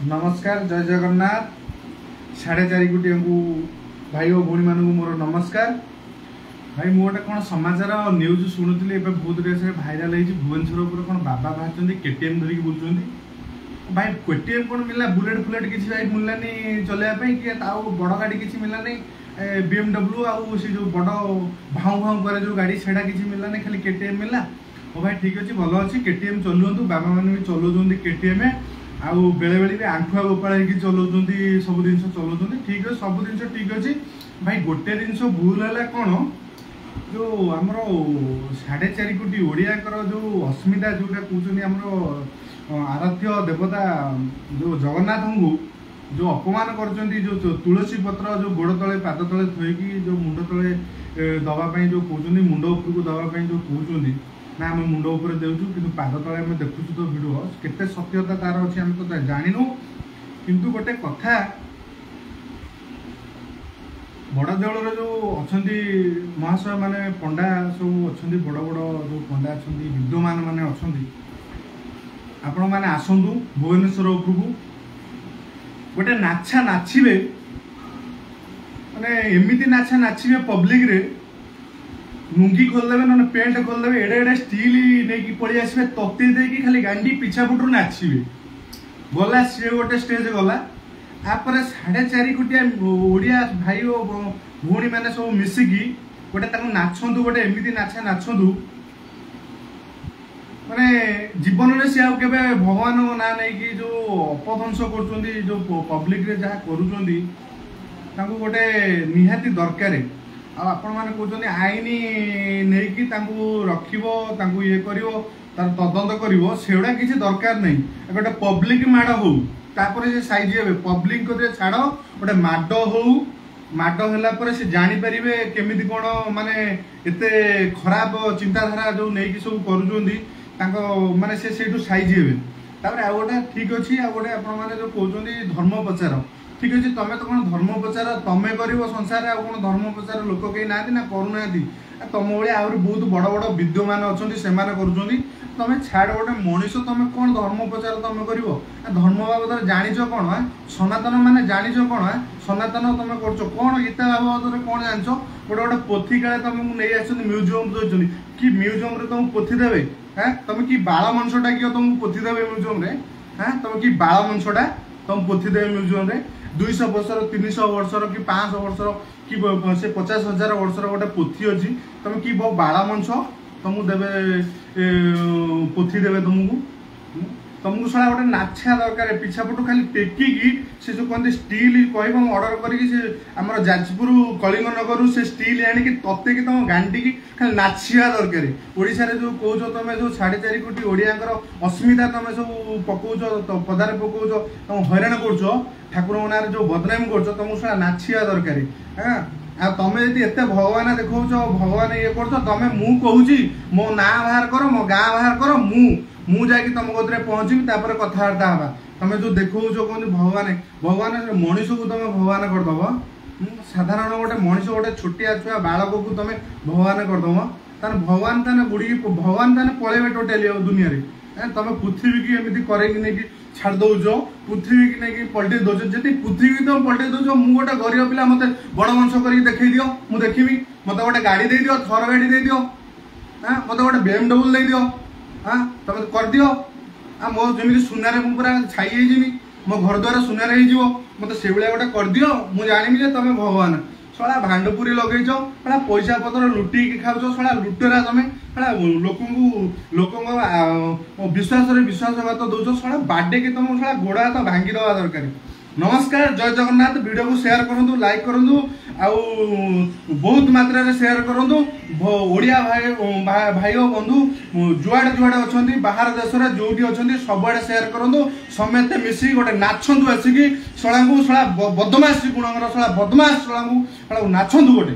नमस्कार जय जगन्नाथ 4:30 कोटी भाई और भौणी मानू मोर नमस्कार भाई मुझे कौन समाचार न्यूज शुणुली बहुत रेस भाइराल हो भुवनेश्वर कौन बाबा बाहर केटीएम धरिकी बुलूँ भाई केटीएम कौन मिलला बुलेट फुलेट किसी भाई मिललानी चलवाई कि बड़ गाड़ी किसी मिललानी BMW आउ से जो बड़ भाऊ भाऊ करे जो गाड़ी से मिललानी खाली केटीएम मिलला ओ भाई ठीक अच्छे भल अच्छी केटीएम चलाऊँ बाबा मैंने भी चलाऊँ केटीएम आउ बेले बेले भी आंठुआ गोपाल चलाऊँ सब जिन चलाऊँ ठीक है सब जिन ठीक अच्छे भाई गोटे जिन भूल है कौन जो आमर 4.5 कोटी ओडिया जो अस्मिता जोटा कहते आराध्य देवता जो जगन्नाथ को जो अपमान कर जो तुलसी पत्र जो गोड़ तले पाद तले थोकी जो मुंड तले दवाई जो कहते मुंड उपरको दवाई जो कहते ना आम मुंड उपर देचु कि पाद तले आम देखु तो भिडियो केते सत्यता तार अच्छी आम तो जाणु किंतु गोटे कथा बड़ देवल जो अच्छा महाशय माने पंडा सब अच्छा बड़ बड़ जो पंडा अच्छा विद्यमान माने अच्छा आपण मैंने आसतु भुवनेश्वर उपरको गोटे नाचा नाचिबे माने एमिति नाचा नाचिबे पब्लिक रे लुंगी खोलदेवे ना पेंट खोलदेवे एडे एडे स्टील नहीं पलि आसबे तत्ती देकी खाली गांडी पिछा पुटू नाचिबे गला सी गोटे स्टेज गला आपर 4.5 कोटी ओडिया भाई और भौणी मैंने सब मिसिकी गोटे नाचतु गोटे एमती नाचा नाचतु माने जीवन में सी आउ केबे भगवान ना नहीं जो अपध्वंस कर जो पब्लिक रे जहाँ कर गोटे निहाती दरकार आपण मैंने कहते आईन नहीं रखो ये कर तदंत कर सेगुड़ा किसी दरकार नहीं गोटे पब्लिक माड़ हो तापर से साइज हे पब्लिक छाड़ गोटे माड हो माड है से जापर केमी कौन माने एते खराब चिंताधारा जो नहीं सब कर माने से साइज हे आ गोटे ठीक अच्छे आ गोटे आपने जो कहते धर्म प्रचार ठीक अच्छे तुम तो कौन धर्म प्रचार तुम कर संसार आ कौन धर्म प्रचार लोक कहीं ना ना करूना तुम भाई आहरी बहुत बड़ बड़ विद्यमान अच्छा से तुम छाड़ गोटे मनीष तुम कौन धर्म प्रचार तुम कर धर्म बाबद जाच कौन सनातन माने जाच कौन सनातन तुम कर कौन गीता बाबद कौन जान गोटे गोटे पोथी काले तुमको नहीं आस म्यूजियम दौरान कि म्यूजियम तुमको पोथी देवे हाँ तुम कि बाल मंचटा कि तुमको पोथी देवे म्यूजियम हाँ तुम कि बाल मंचटा तुम पोथी देवे म्यूजियम 200 वर्षर 300 वर्षर कि 500 वर्षर कि से 50,000 वर्षर गोटे पोथी अच्छी तुम कि बाला मंच तुमको देवे पोथी देवे तुमको सारा गोटे नाचा दरकार पिछा पटू खाली टेकिकी से जो कहते स्टील कह अर्डर कर जाजपुर कलिंग नगर से स्टील आणिक तत्ते कि तुम गांडी की खाली नाचिया दरकार ओडिशा रे जो कौच तुम जो 4.5 कोटी ओडिया अस्मिता तुम सब पकाच पदार पकाच तुम हैरान कर ठाकुर ना जो बदनाम कर तुमको सारा नाचिया दरकार हाँ आ तुम यदि एत भगवान देखो भगवान ये कर तुम मु कहूँ मो ना बाहर कर मो गाँ बाहर कर मु जाकि तुम कदे पहुँची कथबार्ता हाँ तुम जो देखो कहते भगवान भगवान मनीष को तुम भगवान करदब साधारण गोटे मनीष गोटे छोटिया छुआ बालक को तुम भगवान करदब ताने भगवान ताने बुड़ी भगवान ताने पलैबे टोटाली दुनिया रे तुम पृथ्वी की एमती कर छाड़ दौच पृथ्वी की नहीं पलटे दौच जी पृथ्वी तुम पलटे दौच मु गोटे गरीब पिला मत बड़ वंश कर देखी दियो मु देखी मत गोटे गाड़ी दे दियो थर गाड़ी दे दियो हाँ मत गोटे BMW दे दियो हाँ तुम कर दियो आ मो जमी सुनारे मु पूरा छाई जीवी मो घर द्वार सुनारे मत से गोटे कर दियो मु जानी तुम भगवान सला भांडपुरी लगेच सला पैसा पतर लुटिकी खाऊ सला लुटेरा तुम सला लोक विश्वासघात दौच सला बाडे कि तुम सला गोड़ हाथ भांगी दवा दरकार नमस्कार जय जगन्नाथ वीडियो को शेयर करूँ लाइक करूँ आउ बहुत मात्रा रे शेयर करूँ ओडिया भाई और बंधु जुआड़े जुआड़े अच्छा बाहर देश में जो अच्छा सबुआड़े शेयर करूँ समेत मिसी गोटे नाचतु आसिकी शला बदमाश गुणर शला बदमाश शला नाचतु गोटे।